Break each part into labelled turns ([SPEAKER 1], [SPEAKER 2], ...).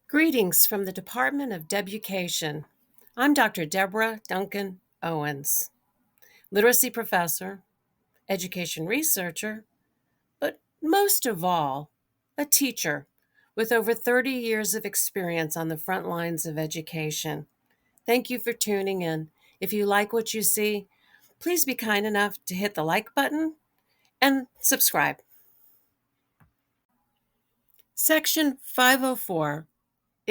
[SPEAKER 1] Greetings from the Department of Education. I'm Dr. Deborah Duncan Owens, literacy professor, education researcher, but most of all, a teacher with over 30 years of experience on the front lines of education. Thank you for tuning in. If you like what you see, please be kind enough to hit the like button and subscribe. Section 504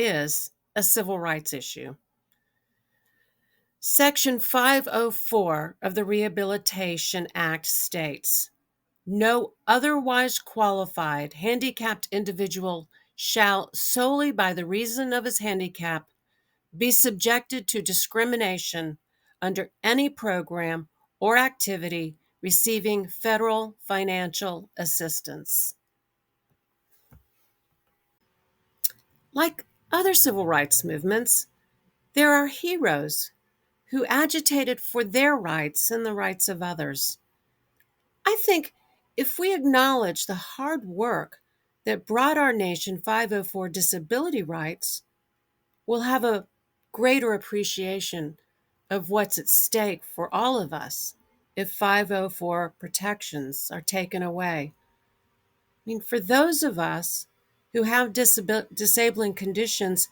[SPEAKER 1] is a civil rights issue. Section 504 of the Rehabilitation Act states, "No otherwise qualified handicapped individual shall, solely by the reason of his handicap, be subjected to discrimination under any program or activity receiving federal financial assistance." Like other civil rights movements, there are heroes who agitated for their rights and the rights of others. I think if we acknowledge the hard work that brought our nation 504 disability rights, we'll have a greater appreciation of what's at stake for all of us if 504 protections are taken away. For those of us who have disabling conditions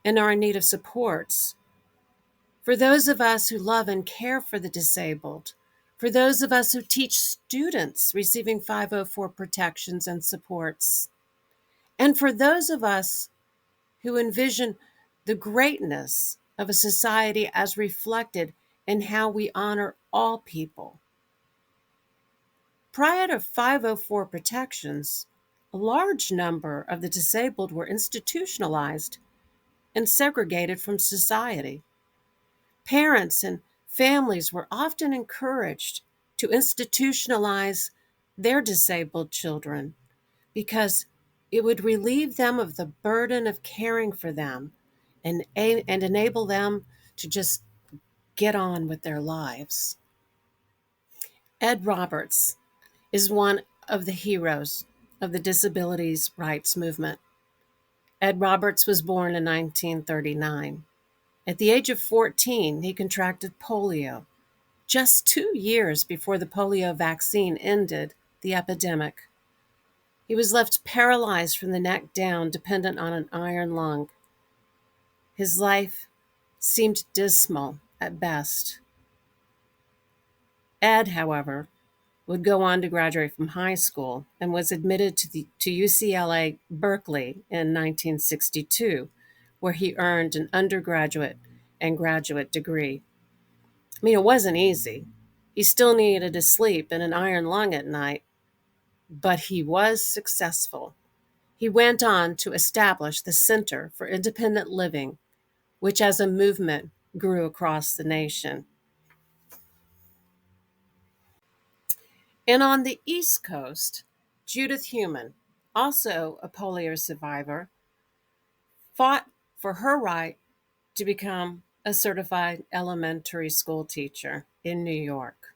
[SPEAKER 1] and are in need of supports, for those of us who love and care for the disabled, for those of us who teach students receiving 504 protections and supports, and for those of us who envision the greatness of a society as reflected in how we honor all people. Prior to 504 protections, a large number of the disabled were institutionalized and segregated from society. Parents and families were often encouraged to institutionalize their disabled children because it would relieve them of the burden of caring for them and enable them to just get on with their lives. Ed Roberts is one of the heroes of the disabilities rights movement. Ed Roberts was born in 1939. At the age of 14, he contracted polio, just 2 years before the polio vaccine ended the epidemic. He was left paralyzed from the neck down, dependent on an iron lung. His life seemed dismal at best. Ed, however, would go on to graduate from high school and was admitted to UCLA Berkeley in 1962, where he earned an undergraduate and graduate degree. It wasn't easy. He still needed to sleep in an iron lung at night, but he was successful. He went on to establish the Center for Independent Living, which as a movement grew across the nation. And on the East Coast, Judith Heumann, also a polio survivor, fought for her right to become a certified elementary school teacher in New York.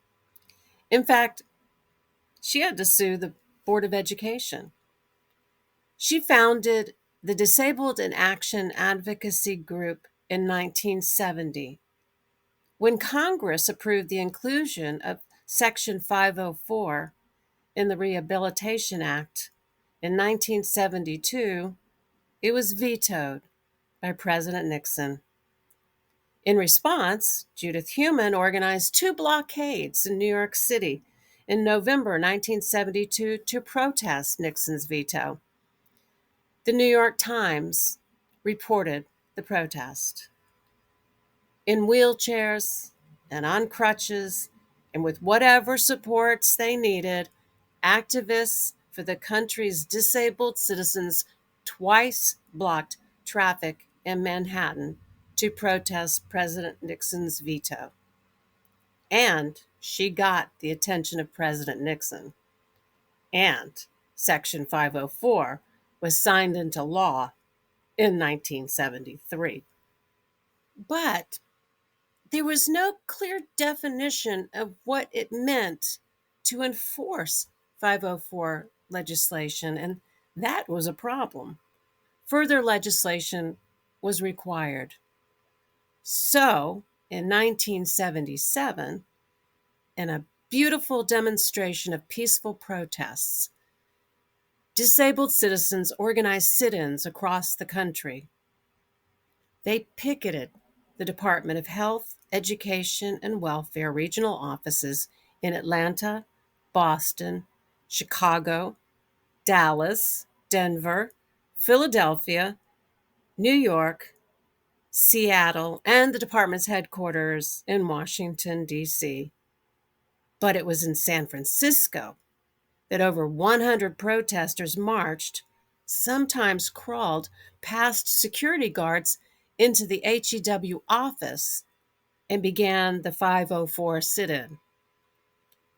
[SPEAKER 1] In fact, she had to sue the Board of Education. She founded the Disabled in Action advocacy group in 1970. When Congress approved the inclusion of Section 504 in the Rehabilitation Act in 1972, it was vetoed by President Nixon. In response, Judith Heumann organized 2 blockades in New York City in November 1972 to protest Nixon's veto. The New York Times reported the protest. In wheelchairs and on crutches and with whatever supports they needed, activists for the country's disabled citizens twice blocked traffic in Manhattan to protest President Nixon's veto. And she got the attention of President Nixon. And Section 504 was signed into law in 1973. But there was no clear definition of what it meant to enforce 504 legislation, and that was a problem. further legislation was required. So, in 1977, in a beautiful demonstration of peaceful protests, disabled citizens organized sit-ins across the country. They picketed the Department of Health, Education, and Welfare regional offices in Atlanta, Boston, Chicago, Dallas, Denver, Philadelphia, New York, Seattle, and the department's headquarters in Washington, D.C. But it was in San Francisco that over 100 protesters marched, sometimes crawled past security guards into the HEW office and began the 504 sit-in.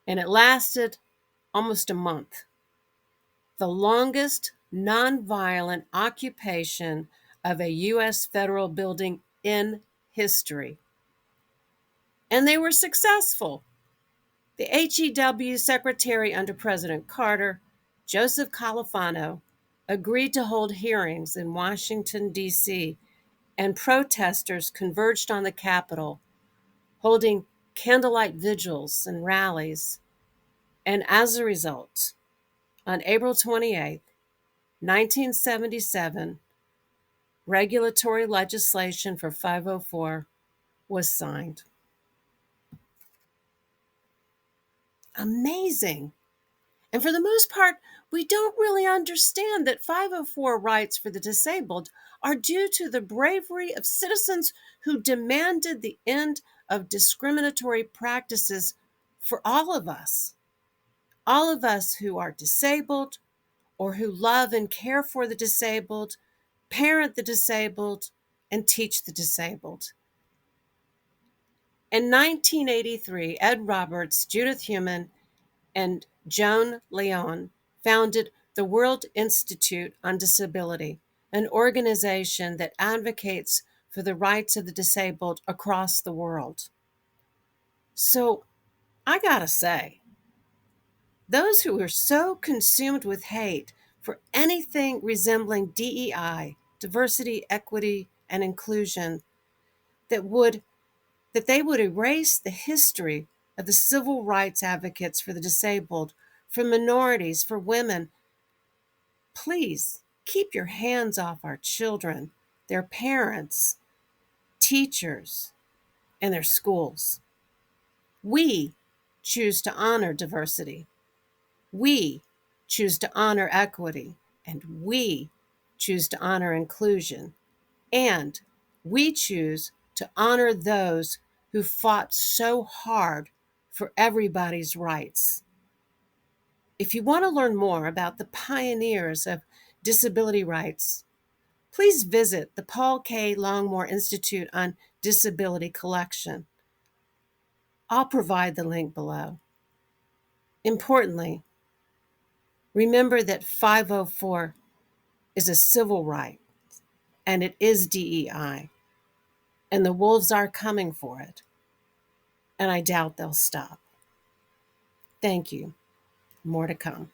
[SPEAKER 1] And it lasted almost a month, the longest nonviolent occupation of a U.S. federal building in history. And they were successful. The HEW secretary under President Carter, Joseph Califano, agreed to hold hearings in Washington, D.C., and protesters converged on the Capitol, holding candlelight vigils and rallies. And as a result, on April 28, 1977, regulatory legislation for 504 was signed. Amazing. And for the most part, we don't really understand that 504 rights for the disabled are due to the bravery of citizens who demanded the end of discriminatory practices for all of us who are disabled or who love and care for the disabled, parent the disabled, and teach the disabled. In 1983, Ed Roberts, Judith Heumann, and Joan Leon founded the World Institute on Disability, an organization that advocates for the rights of the disabled across the world. So I gotta say, those who are so consumed with hate for anything resembling DEI, diversity, equity, and inclusion, that they would erase the history of the civil rights advocates for the disabled, for minorities, for women. Please keep your hands off our children, their parents, teachers, and their schools. We choose to honor diversity. We choose to honor equity. And we choose to honor inclusion. And we choose to honor those who fought so hard for everybody's rights. If you want to learn more about the pioneers of disability rights, please visit the Paul K. Longmore Institute on Disability collection. I'll provide the link below. Importantly, remember that 504 is a civil right, and it is DEI, and the wolves are coming for it, and I doubt they'll stop. Thank you. More to come.